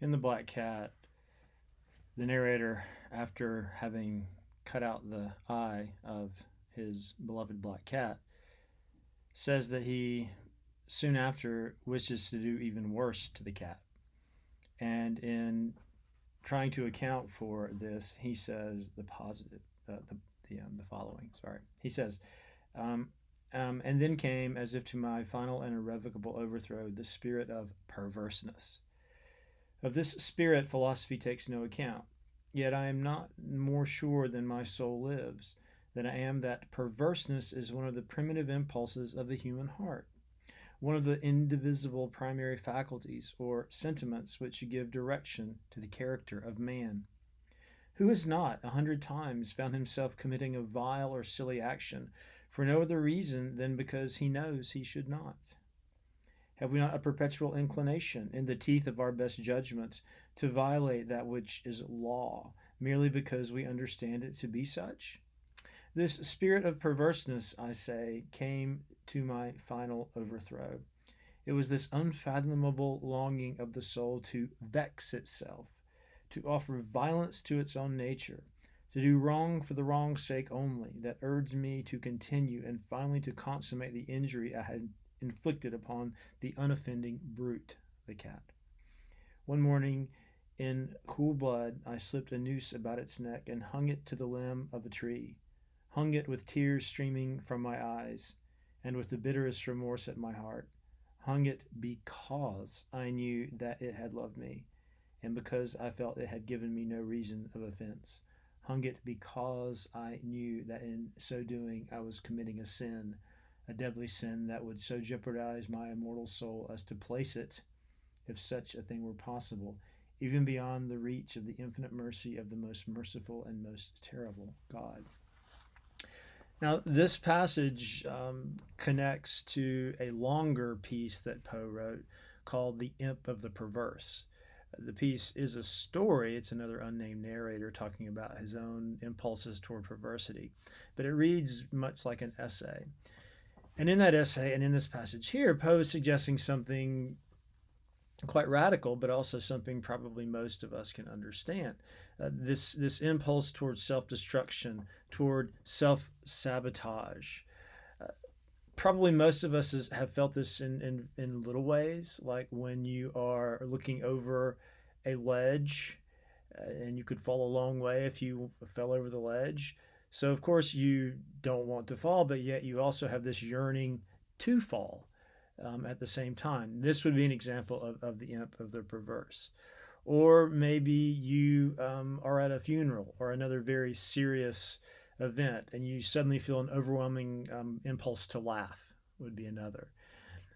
In The Black Cat, the narrator, after having cut out the eye of his beloved black cat, says that he soon after wishes to do even worse to the cat. And in trying to account for this, he says the positive, the following. Sorry, he says, um, and then came, as if to my final and irrevocable overthrow, the spirit of perverseness. Of this spirit, philosophy takes no account. Yet I am not more sure than my soul lives than I am that perverseness is one of the primitive impulses of the human heart, one of the indivisible primary faculties or sentiments which give direction to the character of man. Who has not, 100 times, found himself committing a vile or silly action for no other reason than because he knows he should not? Have we not a perpetual inclination, in the teeth of our best judgments, to violate that which is law, merely because we understand it to be such? This spirit of perverseness, I say, came to my final overthrow. It was this unfathomable longing of the soul to vex itself, to offer violence to its own nature, to do wrong for the wrong's sake only, that urged me to continue and finally to consummate the injury I had inflicted upon the unoffending brute, the cat. One morning, in cool blood, I slipped a noose about its neck and hung it to the limb of a tree, hung it with tears streaming from my eyes, and with the bitterest remorse at my heart, hung it because I knew that it had loved me, and because I felt it had given me no reason of offense, hung it because I knew that in so doing I was committing a deadly sin that would so jeopardize my immortal soul as to place it, if such a thing were possible, even beyond the reach of the infinite mercy of the most merciful and most terrible God. Now, this passage connects to a longer piece that Poe wrote called The Imp of the Perverse. The piece is a story. It's another unnamed narrator talking about his own impulses toward perversity, but it reads much like an essay. And in that essay and in this passage here, Poe is suggesting something quite radical, but also something probably most of us can understand. This impulse toward self-destruction, toward self-sabotage. Uh, Probably most of us have felt this in little ways, like when you are looking over a ledge and you could fall a long way if you fell over the ledge. So, of course, you don't want to fall, but yet you also have this yearning to fall at the same time. This would be an example of the imp of the perverse. Or maybe you are at a funeral or another very serious event and you suddenly feel an overwhelming impulse to laugh, would be another.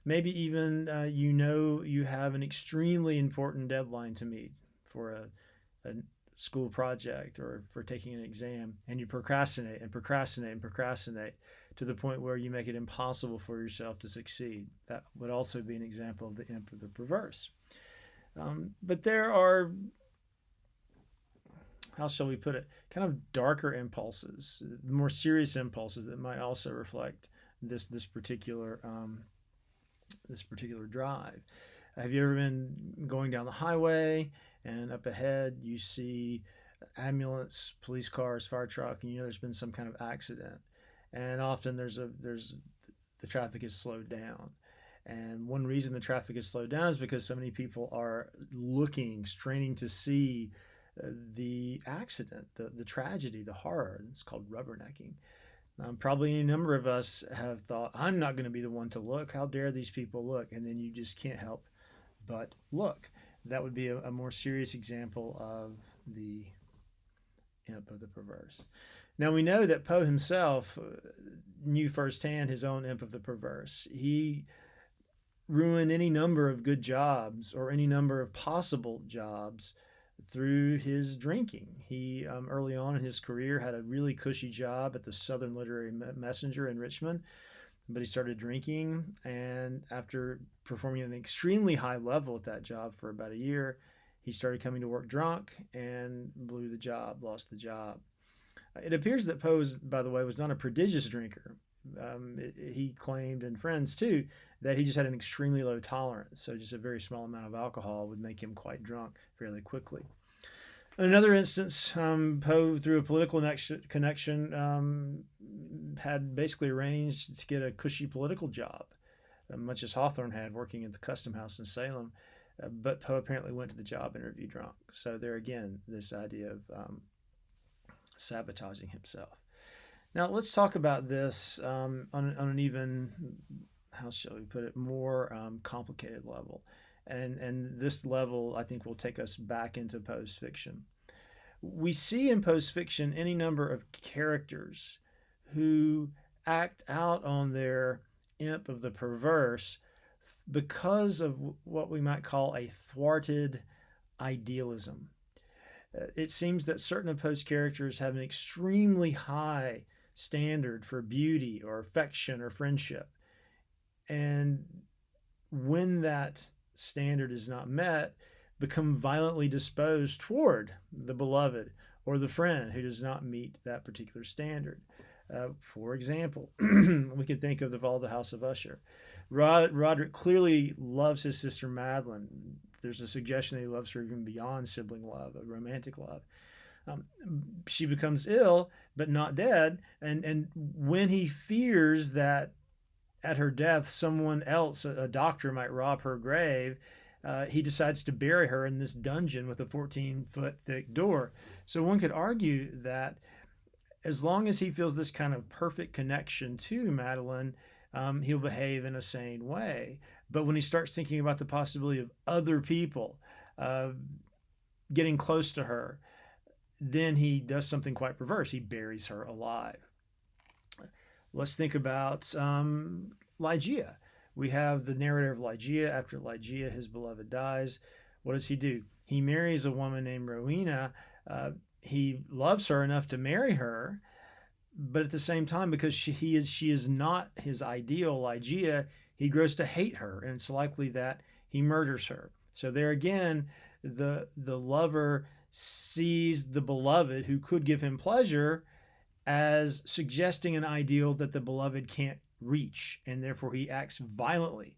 Maybe even you know you have an extremely important deadline to meet for a school project or for taking an exam, and you procrastinate and procrastinate and procrastinate to the point where you make it impossible for yourself to succeed. That would also be an example of the imp of the perverse. But there are, how shall we put it, kind of darker impulses, more serious impulses that might also reflect this particular drive. Have you ever been going down the highway and up ahead you see ambulance, police cars, fire truck, and you know there's been some kind of accident, and often there's the traffic is slowed down. And one reason the traffic is slowed down is because so many people are looking, straining to see the accident, the tragedy, the horror. It's called rubbernecking. Probably any number of us have thought, I'm not going to be the one to look. How dare these people look? And then you just can't help but look. That would be a more serious example of the imp of the perverse. Now we know that Poe himself knew firsthand his own imp of the perverse. He ruined any number of good jobs or any number of possible jobs through his drinking. He early on in his career had a really cushy job at the Southern Literary Messenger in Richmond, but he started drinking, and after performing at an extremely high level at that job for about a year, he started coming to work drunk and lost the job. It appears that Poe, by the way, was not a prodigious drinker, He claimed, and friends too, that he just had an extremely low tolerance. So just a very small amount of alcohol would make him quite drunk fairly quickly. In another instance, Poe, through a political connection, had basically arranged to get a cushy political job, much as Hawthorne had working at the Custom House in Salem. But Poe apparently went to the job interview drunk. So there again, this idea of sabotaging himself. Now let's talk about this on an even, how shall we put it, more complicated level. And this level, I think, will take us back into Poe's fiction. We see in Poe's fiction any number of characters who act out on their imp of the perverse because of what we might call a thwarted idealism. It seems that certain of Poe's characters have an extremely high standard for beauty or affection or friendship. And when that standard is not met, become violently disposed toward the beloved or the friend who does not meet that particular standard. For example, we could think of the Fall of the House of Usher. Roderick clearly loves his sister Madeline. There's a suggestion that he loves her even beyond sibling love, a romantic love. She becomes ill, but not dead. And when he fears that at her death, someone else, a doctor, might rob her grave, he decides to bury her in this dungeon with a 14-foot thick door. So one could argue that as long as he feels this kind of perfect connection to Madeline, he'll behave in a sane way. But when he starts thinking about the possibility of other people getting close to her, then he does something quite perverse. He buries her alive. Let's think about Ligeia. We have the narrator of Ligeia. After Ligeia, his beloved, dies, what does he do? He marries a woman named Rowena. He loves her enough to marry her, but at the same time, because she is not his ideal Ligeia, he grows to hate her, and it's likely that he murders her. So there again, the lover sees the beloved, who could give him pleasure, as suggesting an ideal that the beloved can't reach, and therefore he acts violently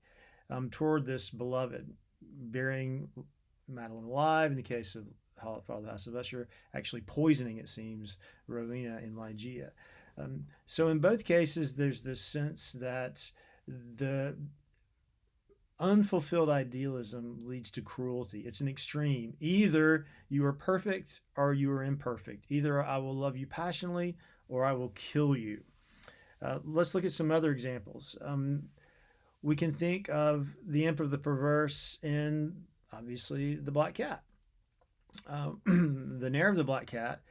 toward this beloved, burying Madeline alive in the case of Fall of the House of Usher, actually poisoning, it seems, Rowena in Ligeia. So in both cases, there's this sense that the unfulfilled idealism leads to cruelty. It's an extreme. Either you are perfect or you are imperfect. Either I will love you passionately or I will kill you. Let's look at some other examples. We can think of the imp of the perverse in, obviously, the Black Cat. The narrator of the Black Cat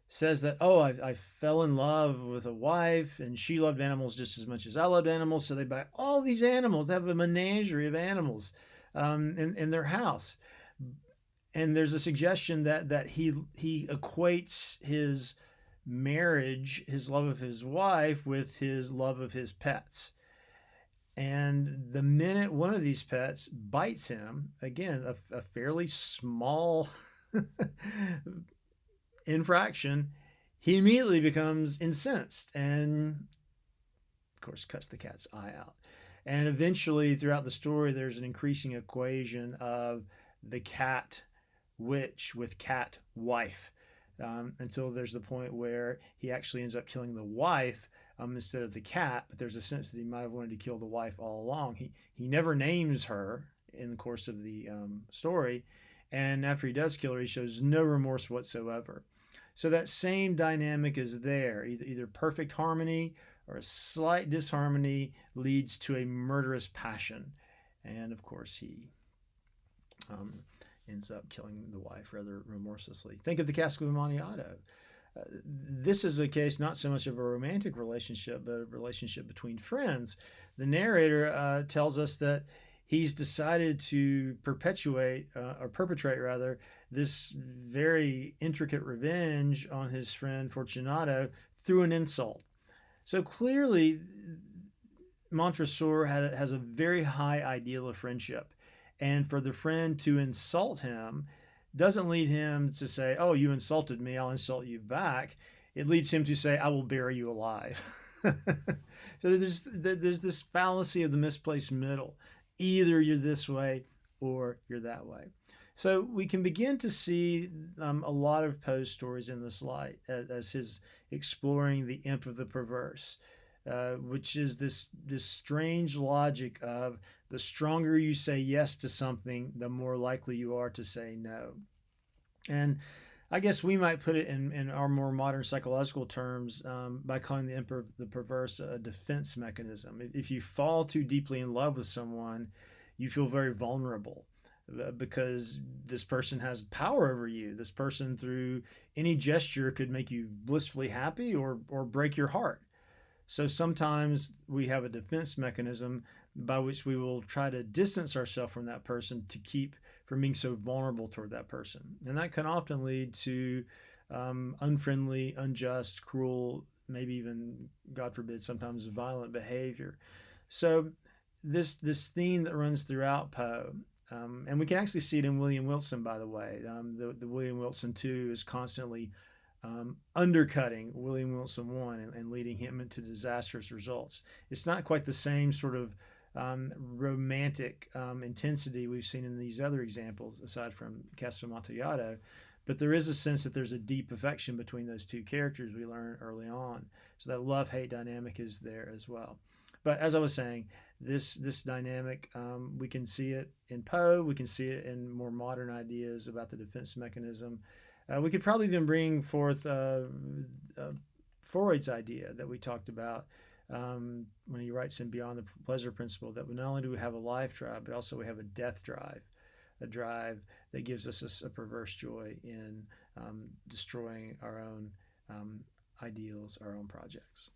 says that, I fell in love with a wife and she loved animals just as much as I loved animals, so they buy all these animals. They have a menagerie of animals in their house. And there's a suggestion that he equates his marriage, his love of his wife, with his love of his pets. And the minute one of these pets bites him, again, a fairly small infraction, he immediately becomes incensed and, of course, cuts the cat's eye out. And eventually, throughout the story, there's an increasing equation of the cat witch with cat wife, until there's the point where he actually ends up killing the wife instead of the cat. But there's a sense that he might have wanted to kill the wife all along. He never names her in the course of the story. And after he does kill her, he shows no remorse whatsoever. So that same dynamic is there. Either perfect harmony or a slight disharmony leads to a murderous passion. And of course, he ends up killing the wife rather remorselessly. Think of the Cask of Amontillado. This is a case not so much of a romantic relationship, but a relationship between friends. The narrator tells us that he's decided to perpetrate this very intricate revenge on his friend Fortunato through an insult. So clearly, Montresor has a very high ideal of friendship. And for the friend to insult him doesn't lead him to say, "Oh, you insulted me, I'll insult you back." It leads him to say, "I will bury you alive." So there's this fallacy of the misplaced middle. Either you're this way or you're that way. So we can begin to see a lot of Poe's stories in this light as his exploring the imp of the perverse, which is this strange logic of the stronger you say yes to something, the more likely you are to say no. And I guess we might put it in our more modern psychological terms by calling the perverse a defense mechanism. If you fall too deeply in love with someone, you feel very vulnerable because this person has power over you. This person, through any gesture, could make you blissfully happy or break your heart. So sometimes we have a defense mechanism by which we will try to distance ourselves from that person to keep from being so vulnerable toward that person. And that can often lead to unfriendly, unjust, cruel, maybe even, God forbid, sometimes violent behavior. So this theme that runs throughout Poe, and we can actually see it in William Wilson, by the way. The William Wilson 2 is constantly undercutting William Wilson 1 and leading him into disastrous results. It's not quite the same sort of romantic intensity we've seen in these other examples, aside from Casa Amontillado, but there is a sense that there's a deep affection between those two characters we learn early on. So that love-hate dynamic is there as well. But as I was saying, this dynamic, we can see it in Poe. We can see it in more modern ideas about the defense mechanism. We could probably even bring forth Freud's idea that we talked about when he writes in Beyond the Pleasure Principle, that not only do we have a life drive, but also we have a death drive, a drive that gives us a perverse joy in destroying our own ideals, our own projects.